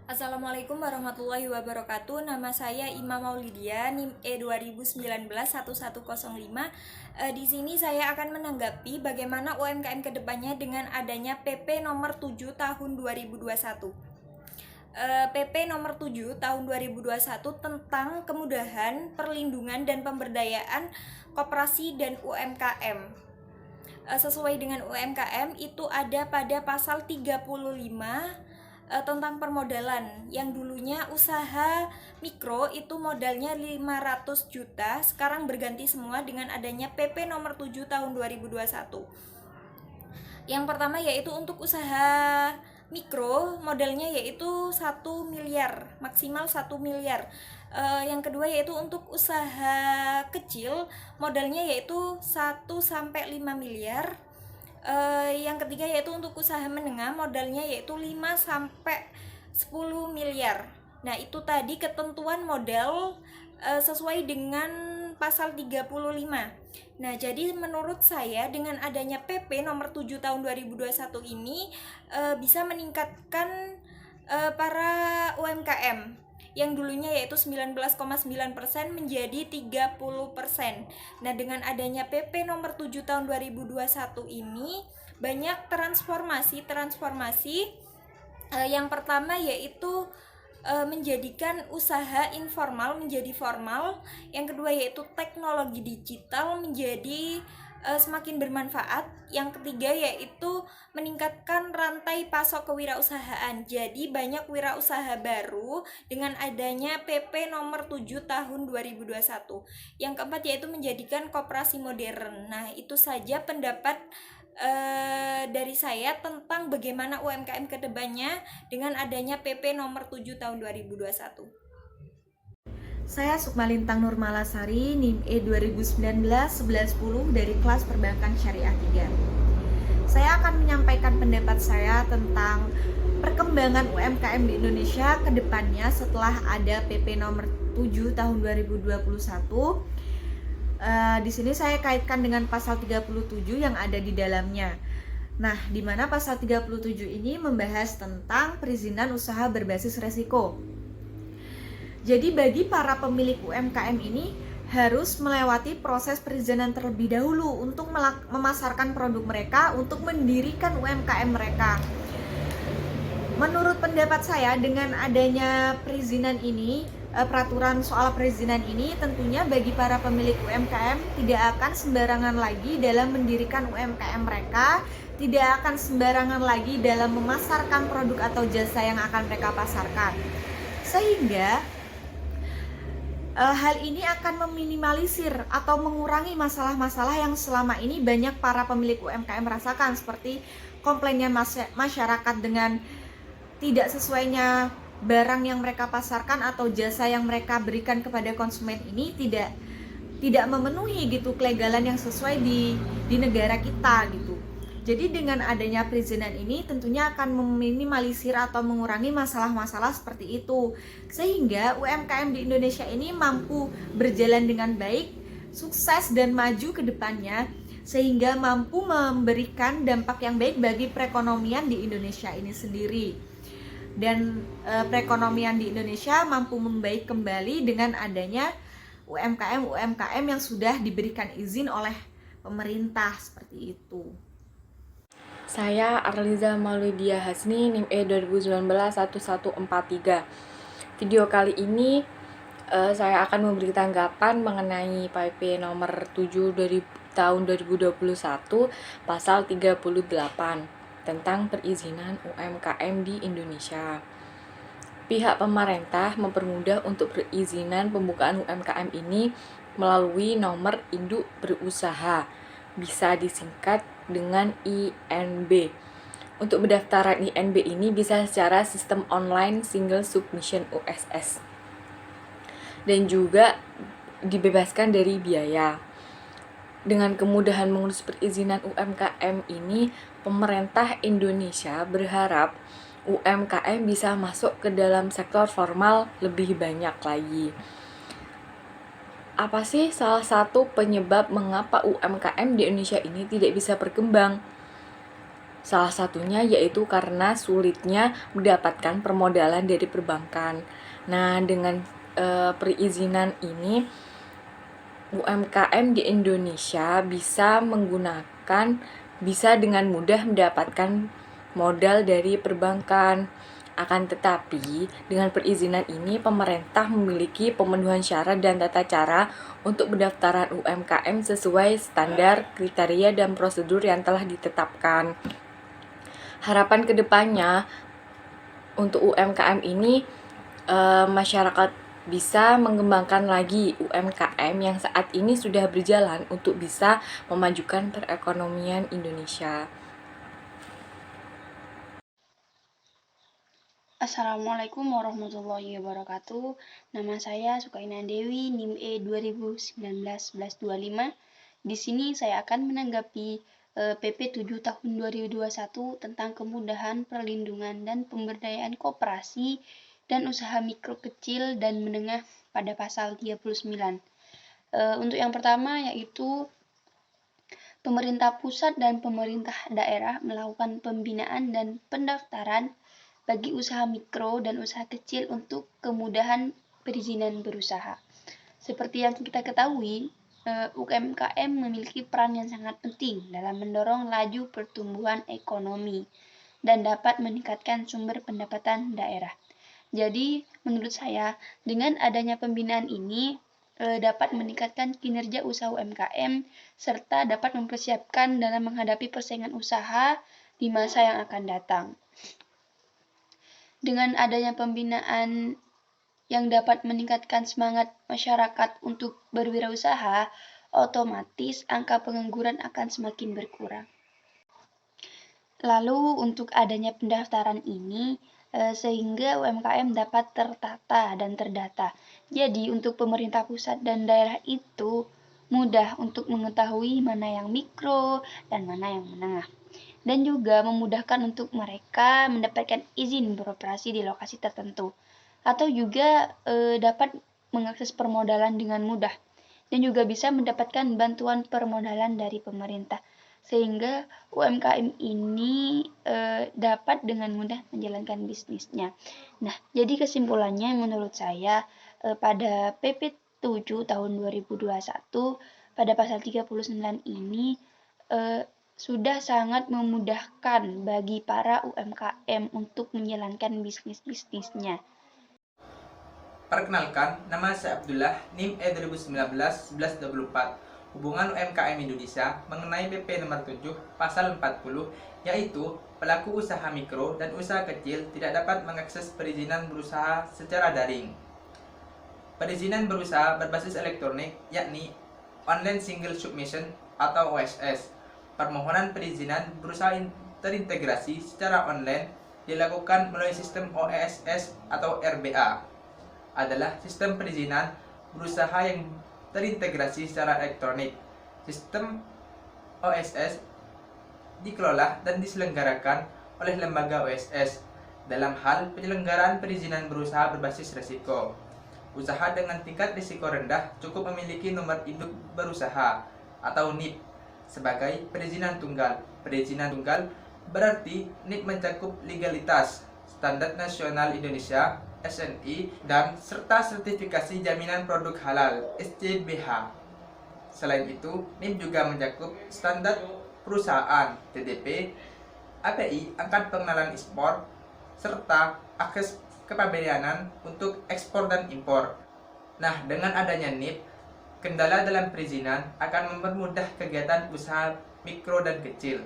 Assalamualaikum warahmatullahi wabarakatuh. Nama saya Ima Maulidia, NIM E2019-1105. Di sini saya akan menanggapi bagaimana UMKM kedepannya dengan adanya PP nomor 7 tahun 2021. PP nomor 7 tahun 2021 tentang kemudahan, perlindungan, dan pemberdayaan koperasi dan UMKM. Sesuai dengan UMKM itu ada pada pasal 35 tentang permodalan. Yang dulunya usaha mikro itu modalnya 500 juta, sekarang berganti semua dengan adanya PP nomor 7 tahun 2021. Yang pertama yaitu untuk usaha mikro modalnya yaitu 1 miliar, maksimal 1 miliar. Yang kedua yaitu untuk usaha kecil modalnya yaitu 1 sampai 5 miliar. Yang ketiga yaitu untuk usaha menengah modalnya yaitu 5 sampai 10 miliar. Nah, itu tadi ketentuan modal sesuai dengan pasal 35. Nah, jadi menurut saya dengan adanya PP nomor 7 tahun 2021 ini bisa meningkatkan para UMKM yang dulunya yaitu 19,9% menjadi 30%. Nah, dengan adanya PP nomor 7 tahun 2021 ini banyak transformasi. Yang pertama yaitu menjadikan usaha informal menjadi formal. Yang kedua yaitu teknologi digital menjadi semakin bermanfaat. Yang ketiga yaitu meningkatkan rantai pasok kewirausahaan. Jadi banyak wirausaha baru dengan adanya PP nomor 7 tahun 2021. Yang keempat yaitu menjadikan koperasi modern. Nah, itu saja pendapat dari saya tentang bagaimana UMKM kedepannya dengan adanya PP nomor 7 tahun 2021. Saya Sukma Lintang Nurmalasari, NIM E2019-1110 dari kelas Perbankan Syariah 3. Saya akan menyampaikan pendapat saya tentang perkembangan UMKM di Indonesia ke depannya setelah ada PP nomor 7 tahun 2021. Di sini saya kaitkan dengan pasal 37 yang ada di dalamnya. Nah, di mana pasal 37 ini membahas tentang perizinan usaha berbasis resiko. Jadi bagi para pemilik UMKM ini harus melewati proses perizinan terlebih dahulu untuk memasarkan produk mereka, untuk mendirikan UMKM mereka. Menurut pendapat saya, dengan adanya perizinan ini, peraturan soal perizinan ini tentunya bagi para pemilik UMKM tidak akan sembarangan lagi dalam mendirikan UMKM mereka, tidak akan sembarangan lagi dalam memasarkan produk atau jasa yang akan mereka pasarkan. Sehingga hal ini akan meminimalisir atau mengurangi masalah-masalah yang selama ini banyak para pemilik UMKM rasakan, seperti komplainnya masyarakat dengan tidak sesuainya barang yang mereka pasarkan atau jasa yang mereka berikan kepada konsumen ini tidak memenuhi gitu kelegalan yang sesuai di negara kita gitu. Jadi dengan adanya perizinan ini tentunya akan meminimalisir atau mengurangi masalah-masalah seperti itu, sehingga UMKM di Indonesia ini mampu berjalan dengan baik, sukses dan maju ke depannya, sehingga mampu memberikan dampak yang baik bagi perekonomian di Indonesia ini sendiri. Dan perekonomian di Indonesia mampu membaik kembali dengan adanya UMKM yang sudah diberikan izin oleh pemerintah seperti itu. Saya Arliza Maulidia Hasni, NIM E2019-1143. Video kali ini saya akan memberi tanggapan mengenai PP nomor 7 dari tahun 2021 pasal 38 tentang perizinan UMKM di Indonesia. Pihak pemerintah mempermudah untuk perizinan pembukaan UMKM ini melalui nomor induk berusaha, bisa disingkat dengan INB. Untuk pendaftaran INB ini bisa secara sistem online single submission USS dan juga dibebaskan dari biaya. Dengan kemudahan mengurus perizinan UMKM ini, pemerintah Indonesia berharap UMKM bisa masuk ke dalam sektor formal lebih banyak lagi. Apa sih salah satu penyebab mengapa UMKM di Indonesia ini tidak bisa berkembang? Salah satunya yaitu karena sulitnya mendapatkan permodalan dari perbankan. Nah, dengan perizinan ini UMKM di Indonesia bisa dengan mudah mendapatkan modal dari perbankan. Akan tetapi, dengan perizinan ini pemerintah memiliki pemenuhan syarat dan tata cara untuk pendaftaran UMKM sesuai standar, kriteria, dan prosedur yang telah ditetapkan. Harapan kedepannya untuk UMKM ini, masyarakat bisa mengembangkan lagi UMKM yang saat ini sudah berjalan untuk bisa memajukan perekonomian Indonesia. Assalamualaikum warahmatullahi wabarakatuh. Nama saya Sukaina Dewi, NIM E 2019-1125. Di sini saya akan menanggapi PP 7 tahun 2021 tentang kemudahan perlindungan dan pemberdayaan koperasi dan usaha mikro kecil dan menengah pada pasal 39. Untuk yang pertama yaitu pemerintah pusat dan pemerintah daerah melakukan pembinaan dan pendaftaran bagi usaha mikro dan usaha kecil untuk kemudahan perizinan berusaha. Seperti yang kita ketahui, UMKM memiliki peran yang sangat penting dalam mendorong laju pertumbuhan ekonomi dan dapat meningkatkan sumber pendapatan daerah. Jadi, menurut saya, dengan adanya pembinaan ini dapat meningkatkan kinerja usaha UMKM serta dapat mempersiapkan dalam menghadapi persaingan usaha di masa yang akan datang. Dengan adanya pembinaan yang dapat meningkatkan semangat masyarakat untuk berwirausaha, otomatis angka pengangguran akan semakin berkurang. Lalu untuk adanya pendaftaran ini, sehingga UMKM dapat tertata dan terdata. Jadi untuk pemerintah pusat dan daerah itu mudah untuk mengetahui mana yang mikro dan mana yang menengah. Dan juga memudahkan untuk mereka mendapatkan izin beroperasi di lokasi tertentu atau juga dapat mengakses permodalan dengan mudah dan juga bisa mendapatkan bantuan permodalan dari pemerintah sehingga UMKM ini dapat dengan mudah menjalankan bisnisnya. Nah, jadi kesimpulannya menurut saya pada PP 7 tahun 2021 pada pasal 39 ini sudah sangat memudahkan bagi para UMKM untuk menjalankan bisnisnya. Perkenalkan, nama saya Abdullah, NIM E 2019-1124. Hubungan UMKM Indonesia mengenai PP nomor 7 pasal 40, yaitu pelaku usaha mikro dan usaha kecil tidak dapat mengakses perizinan berusaha secara daring. Perizinan berusaha berbasis elektronik, yakni Online Single Submission atau OSS. Permohonan perizinan berusaha terintegrasi secara online dilakukan melalui sistem OSS atau RBA. Adalah sistem perizinan berusaha yang terintegrasi secara elektronik. Sistem OSS dikelola dan diselenggarakan oleh lembaga OSS dalam hal penyelenggaraan perizinan berusaha berbasis risiko. Usaha dengan tingkat risiko rendah cukup memiliki nomor induk berusaha atau NIP sebagai perizinan tunggal. Perizinan tunggal berarti NIP mencakup legalitas, Standar Nasional Indonesia (SNI) dan serta sertifikasi jaminan produk halal (SCBH). Selain itu, NIP juga mencakup standar perusahaan (TDP), API (Angkat Pengenalan Ekspor), serta akses kepabeanan untuk ekspor dan impor. Nah, dengan adanya NIP, kendala dalam perizinan akan mempermudah kegiatan usaha mikro dan kecil.